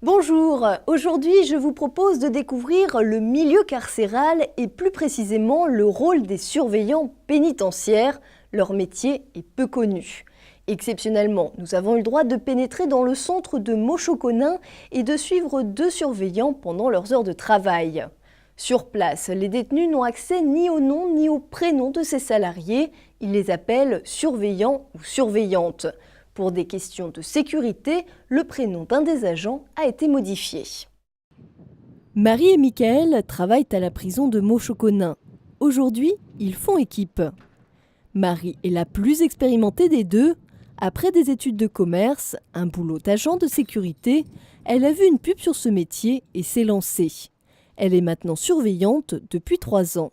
Bonjour, aujourd'hui je vous propose de découvrir le milieu carcéral et plus précisément le rôle des surveillants pénitentiaires. Leur métier est peu connu. Exceptionnellement, nous avons eu le droit de pénétrer dans le centre de Mochoconin et de suivre 2 surveillants pendant leurs heures de travail. Sur place, les détenus n'ont accès ni au nom ni au prénom de ces salariés. Ils les appellent surveillants ou surveillantes. Pour des questions de sécurité, le prénom d'un des agents a été modifié. Marie et Michael travaillent à la prison de Mochoconin. Aujourd'hui, ils font équipe. Marie est la plus expérimentée des deux. Après des études de commerce, un boulot d'agent de sécurité, elle a vu une pub sur ce métier et s'est lancée. Elle est maintenant surveillante depuis 3 ans.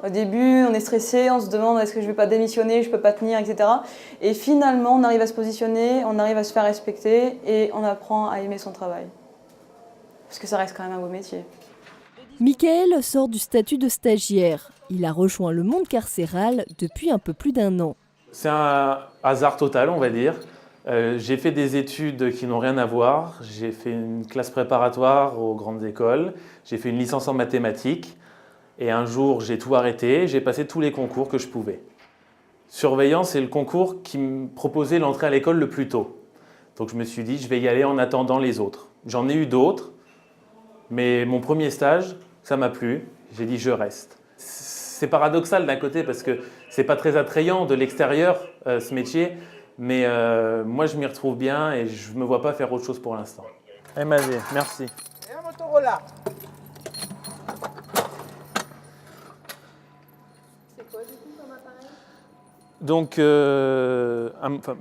Au début, on est stressé, on se demande est-ce que je ne vais pas démissionner, je ne peux pas tenir, etc. Et finalement, on arrive à se positionner, on arrive à se faire respecter et on apprend à aimer son travail. Parce que ça reste quand même un beau métier. Michael sort du statut de stagiaire. Il a rejoint le monde carcéral depuis un peu plus d'1 an. C'est un hasard total, on va dire. J'ai fait des études qui n'ont rien à voir. J'ai fait une classe préparatoire aux grandes écoles. J'ai fait une licence en mathématiques. Et un jour, j'ai tout arrêté, j'ai passé tous les concours que je pouvais. Surveillant, c'est le concours qui me proposait l'entrée à l'école le plus tôt. Donc je me suis dit, je vais y aller en attendant les autres. J'en ai eu d'autres, mais mon premier stage, ça m'a plu. J'ai dit, je reste. C'est paradoxal d'un côté parce que c'est pas très attrayant de l'extérieur, ce métier. Mais moi, je m'y retrouve bien et je ne me vois pas faire autre chose pour l'instant. MAG, merci. Et un Motorola. Donc,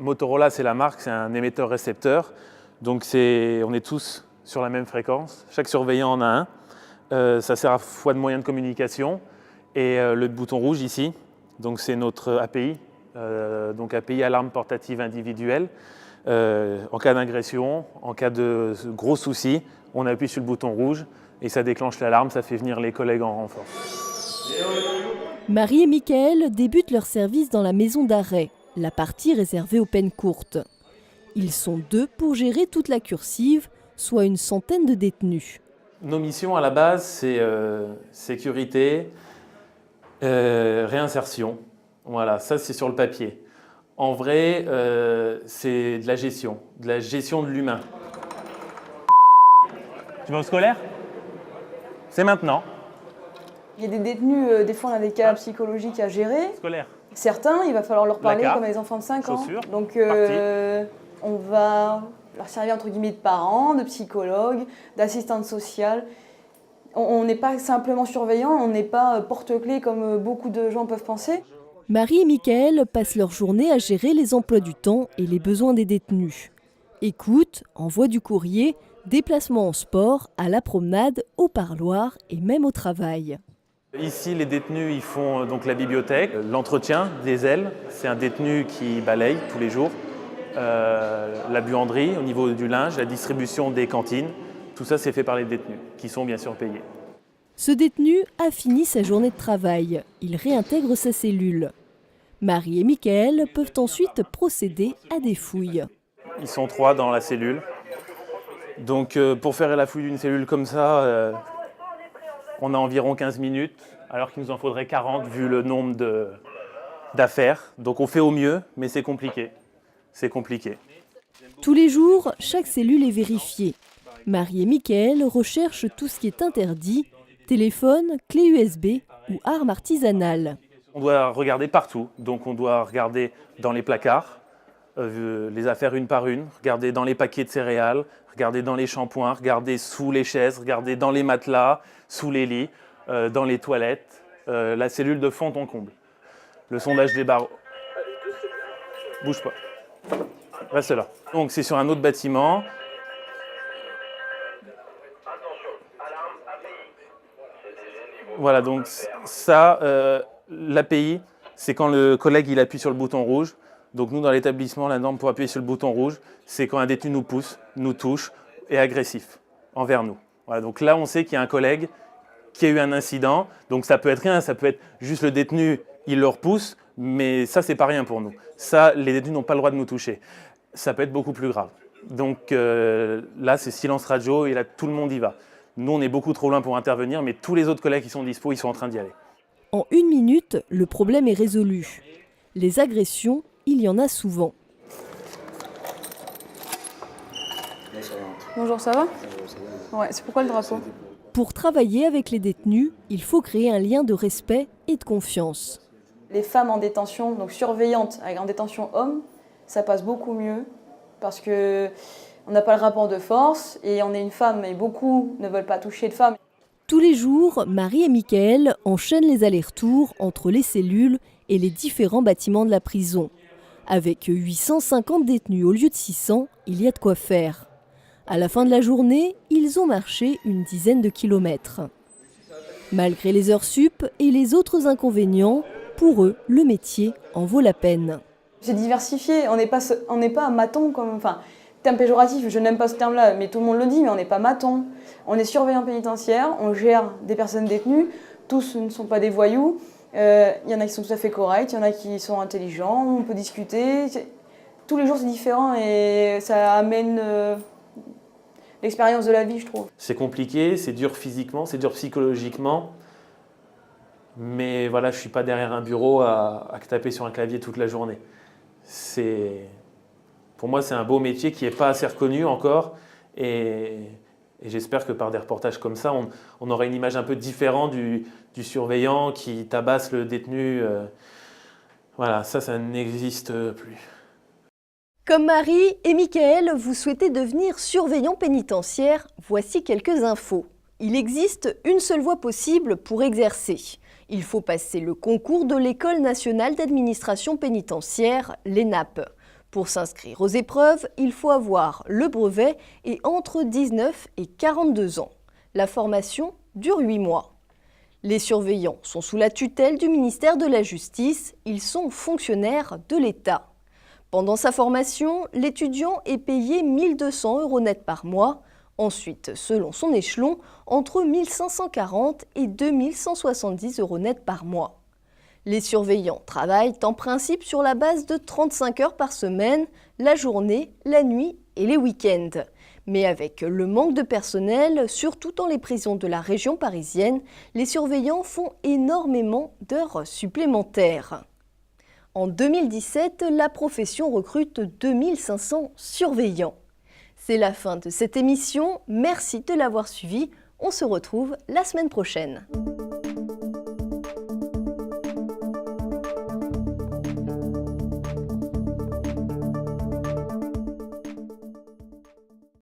Motorola, c'est la marque, c'est un émetteur-récepteur. Donc, on est tous sur la même fréquence. Chaque surveillant en a un. Ça sert à la fois de moyen de communication. Et le bouton rouge ici, donc c'est notre API. Donc, API alarme portative individuelle. En cas d'agression, en cas de gros soucis, on appuie sur le bouton rouge et ça déclenche l'alarme, ça fait venir les collègues en renfort. Marie et Michael débutent leur service dans la maison d'arrêt, la partie réservée aux peines courtes. Ils sont 2 pour gérer toute la cursive, soit une centaine de détenus. Nos missions à la base, c'est sécurité, réinsertion. Voilà, ça c'est sur le papier. En vrai, c'est de la gestion de l'humain. Tu vas au scolaire? C'est maintenant. Il y a des détenus, des fois on a des cas psychologiques à gérer. Scolaire. Certains, il va falloir leur parler Placard, comme à des enfants de 5 ans. chaussures, Donc on va leur servir entre guillemets de parents, de psychologues, d'assistantes sociales. On n'est pas simplement surveillant, on n'est pas porte-clés comme beaucoup de gens peuvent penser. Marie et Michael passent leur journée à gérer les emplois du temps et les besoins des détenus. Écoute, envoi du courrier, déplacement en sport, à la promenade, au parloir et même au travail. Ici, les détenus ils font donc la bibliothèque, l'entretien des ailes. C'est un détenu qui balaye tous les jours. La buanderie au niveau du linge, la distribution des cantines. Tout ça, c'est fait par les détenus, qui sont bien sûr payés. Ce détenu a fini sa journée de travail. Il réintègre sa cellule. Marie et Michael peuvent ensuite procéder à des fouilles. Ils sont 3 dans la cellule. Donc pour faire la fouille d'une cellule comme ça, on a environ 15 minutes, alors qu'il nous en faudrait 40 vu le nombre d'affaires. Donc on fait au mieux, mais c'est compliqué. C'est compliqué. Tous les jours, chaque cellule est vérifiée. Marie et Michael recherchent tout ce qui est interdit, téléphone, clé USB ou armes artisanales. On doit regarder partout, donc on doit regarder dans les placards, les affaires une par une, regarder dans les paquets de céréales, regarder dans les shampoings, regarder sous les chaises, regarder dans les matelas, sous les lits, dans les toilettes, la cellule de fond en comble. Le sondage des barreaux. Bouge pas. Reste là. Donc c'est sur un autre bâtiment. Voilà, donc ça, l'API, c'est quand le collègue il appuie sur le bouton rouge. Donc nous, dans l'établissement, la norme pour appuyer sur le bouton rouge, c'est quand un détenu nous pousse, nous touche, est agressif envers nous. Voilà, donc là, on sait qu'il y a un collègue qu'il y a eu un incident. Donc ça peut être rien, ça peut être juste le détenu, il le repousse, mais ça c'est pas rien pour nous. Ça, les détenus n'ont pas le droit de nous toucher. Ça peut être beaucoup plus grave. Donc là, c'est silence radio et là, tout le monde y va. Nous, on est beaucoup trop loin pour intervenir, mais tous les autres collègues qui sont dispo, ils sont en train d'y aller. En 1 minute, le problème est résolu. Les agressions, il y en a souvent. Bonjour, ça va? Ouais, c'est pourquoi le drapeau? Pour travailler avec les détenus, il faut créer un lien de respect et de confiance. Les femmes en détention, donc surveillantes en détention hommes, ça passe beaucoup mieux parce que on n'a pas le rapport de force et on est une femme et beaucoup ne veulent pas toucher de femmes. Tous les jours, Marie et Mickaël enchaînent les allers-retours entre les cellules et les différents bâtiments de la prison. Avec 850 détenus au lieu de 600, il y a de quoi faire. À la fin de la journée, ils ont marché une dizaine de kilomètres. Malgré les heures sup et les autres inconvénients, pour eux, le métier en vaut la peine. C'est diversifié, on n'est pas maton comme... Enfin, terme péjoratif, je n'aime pas ce terme-là, mais tout le monde le dit, mais on n'est pas maton. On est surveillant pénitentiaire, on gère des personnes détenues, tous ne sont pas des voyous. Il y en a qui sont tout à fait corrects, il y en a qui sont intelligents, on peut discuter. Tous les jours c'est différent et ça amène l'expérience de la vie, je trouve. C'est compliqué, c'est dur physiquement, c'est dur psychologiquement. Mais voilà, je ne suis pas derrière un bureau à taper sur un clavier toute la journée. Pour moi, c'est un beau métier qui n'est pas assez reconnu encore. Et j'espère que par des reportages comme ça, on aura une image un peu différente du surveillant qui tabasse le détenu. Voilà, ça n'existe plus. Comme Marie et Mickaël, vous souhaitez devenir surveillant pénitentiaire, voici quelques infos. Il existe une seule voie possible pour exercer. Il faut passer le concours de l'École nationale d'administration pénitentiaire, l'ENAP. Pour s'inscrire aux épreuves, il faut avoir le brevet et entre 19 et 42 ans. La formation dure 8 mois. Les surveillants sont sous la tutelle du ministère de la Justice, ils sont fonctionnaires de l'État. Pendant sa formation, l'étudiant est payé 1 200 € net par mois. Ensuite, selon son échelon, entre 1 540 et 2 170 € net par mois. Les surveillants travaillent en principe sur la base de 35 heures par semaine, la journée, la nuit et les week-ends. Mais avec le manque de personnel, surtout dans les prisons de la région parisienne, les surveillants font énormément d'heures supplémentaires. En 2017, la profession recrute 2500 surveillants. C'est la fin de cette émission, merci de l'avoir suivi, on se retrouve la semaine prochaine.